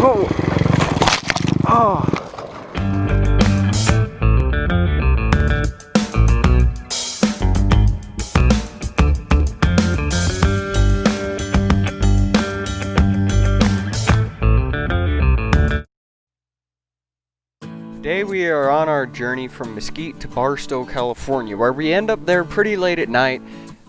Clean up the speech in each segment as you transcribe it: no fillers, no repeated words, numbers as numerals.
Whoa! Oh! Today we are on our journey from Mesquite to Barstow, California, where we end up there pretty late at night,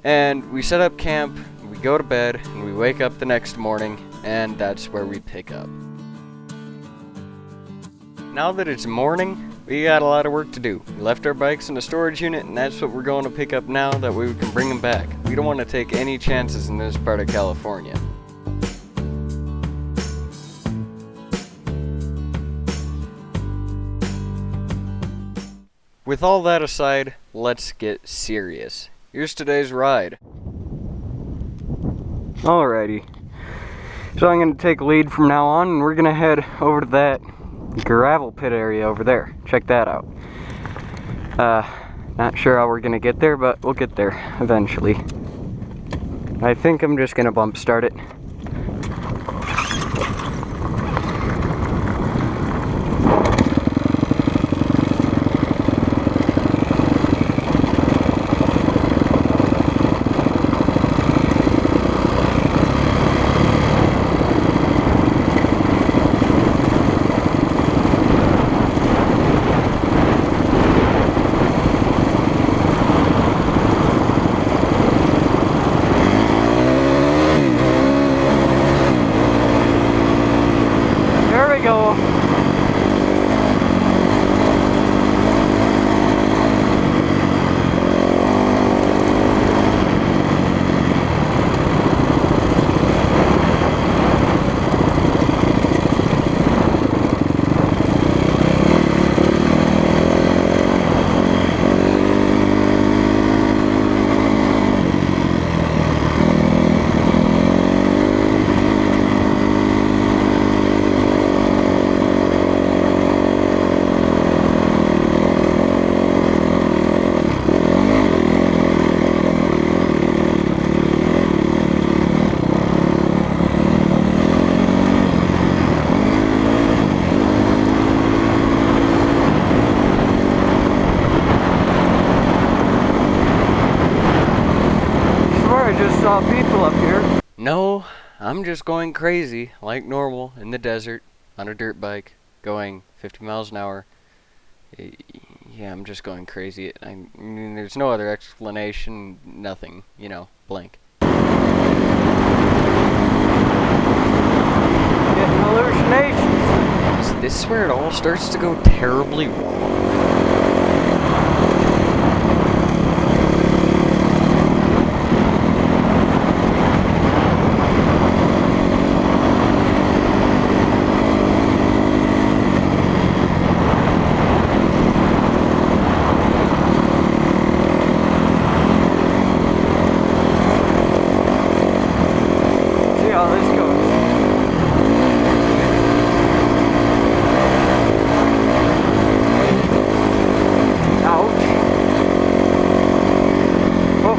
and we set up camp, we go to bed, and we wake up the next morning, and that's where we pick up. Now that it's morning, we got a lot of work to do. We left our bikes in the storage unit, and that's what we're going to pick up now, that way we can bring them back. We don't want to take any chances in this part of California. With all that aside, let's get serious. Here's today's ride. Alrighty. So I'm going to take lead from now on, and we're going to head over to that gravel pit area over there. Check that out. Not sure how we're going to get there, but we'll get there eventually. I think I'm just going to bump start it. Saw people up here. No, I'm just going crazy like normal in the desert on a dirt bike going 50 miles an hour. Yeah, I'm just going crazy. I mean, there's no other explanation, nothing, you know, blank. Getting hallucinations. Is this where it all starts to go terribly wrong?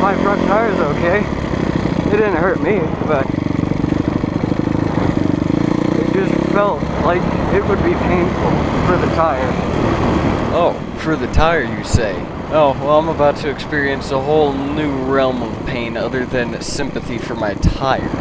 My front tire's okay. It didn't hurt me, but it just felt like it would be painful for the tire. Oh, for the tire you say? Oh, well, I'm about to experience a whole new realm of pain other than sympathy for my tires.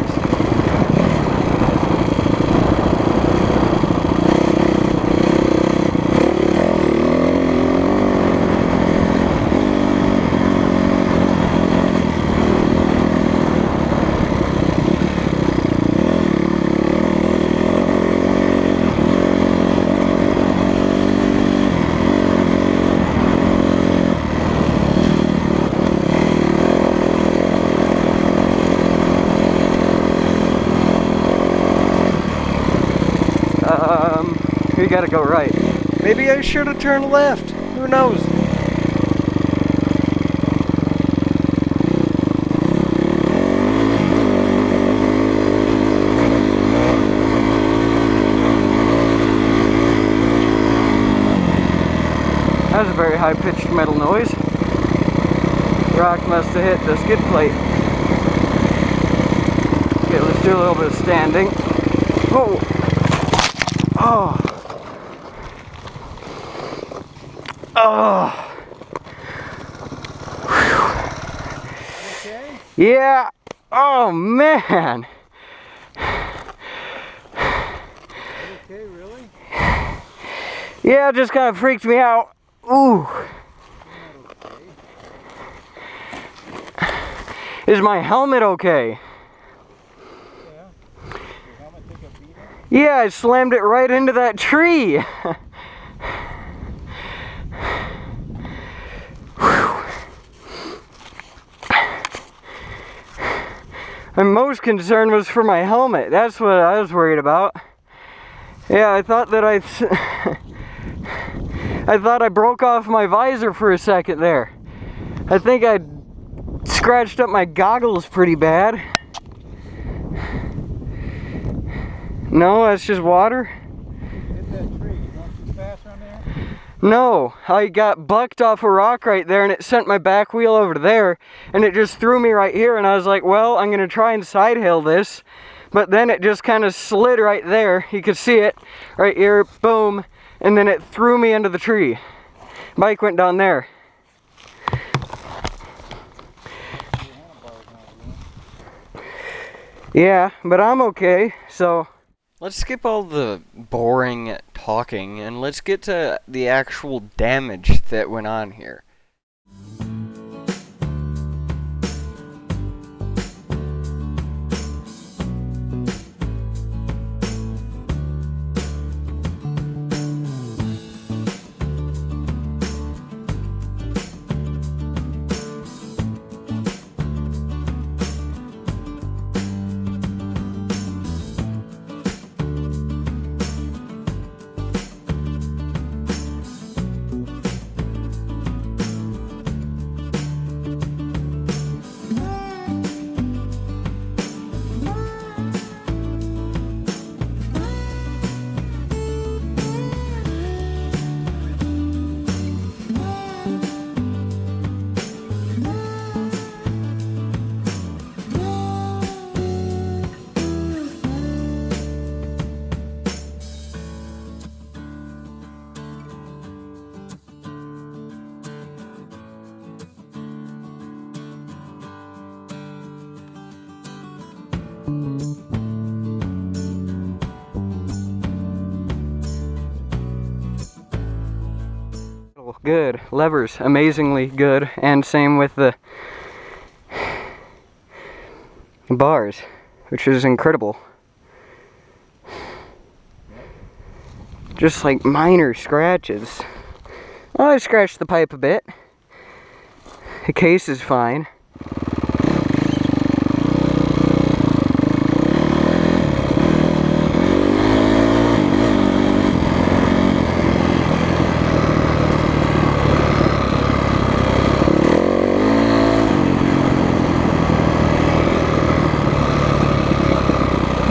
We gotta go right. Maybe I should have turned left. Who knows? That was a very high-pitched metal noise. Rock must have hit the skid plate. Okay, let's do a little bit of standing. Whoa! Oh. Oh. Okay? Yeah. Oh man. Okay, really? Yeah, it just kind of freaked me out. Ooh. Okay. Is my helmet okay? Yeah. Your helmet took a beating? Yeah, I slammed it right into that tree. My most concern was for my helmet. That's what I was worried about. Yeah, I thought that I thought I broke off my visor for a second there. I think I scratched up my goggles pretty bad. No, that's just water. Hit that tree. You going too fast on there? No, I got bucked off a rock right there and it sent my back wheel over to there and it just threw me right here, and I was like, well, I'm gonna try and side hill this, but then it just kind of slid right there. You could see it right here, boom, and then it threw me into the tree. Bike went down there. Yeah, but I'm okay, so let's skip all the boring talking and let's get to the actual damage that went on here. Good. Levers, amazingly good. And same with the bars, which is incredible. Just like minor scratches. Oh, I scratched the pipe a bit. The case is fine.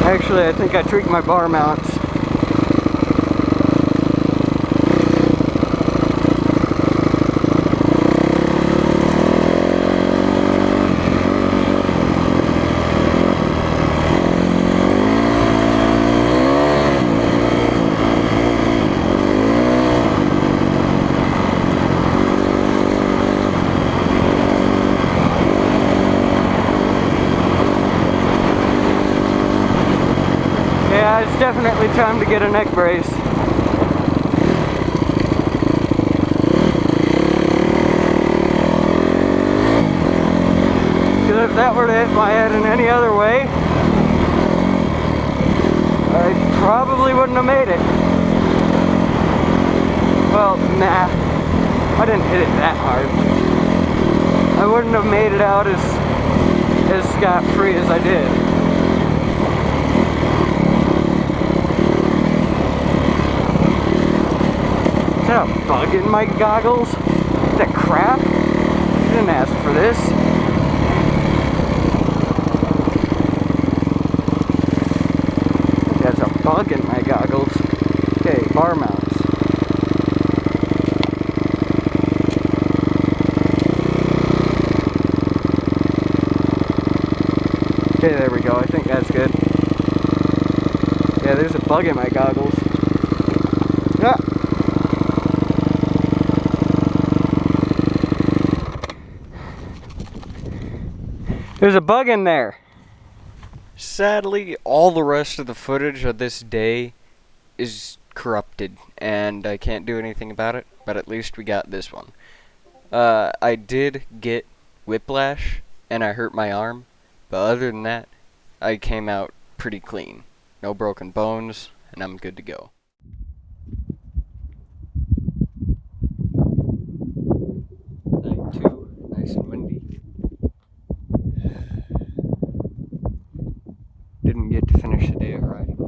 Actually, I think I tweaked my bar mounts. Yeah, it's definitely time to get a neck brace. Because if that were to hit my head in any other way, I probably wouldn't have made it. Well, nah, I didn't hit it that hard. I wouldn't have made it out as scot-free as I did. Is that a bug in my goggles? Is that crap? I didn't ask for this. There's a bug in my goggles. Okay, bar mounts. Okay, there we go. I think that's good. Yeah, there's a bug in my goggles. There's a bug in there. Sadly, all the rest of the footage of this day is corrupted, and I can't do anything about it, but at least we got this one. I did get whiplash, and I hurt my arm, but other than that, I came out pretty clean. No broken bones, and I'm good to go. Night 2, nice and windy. Didn't get to finish the day of riding.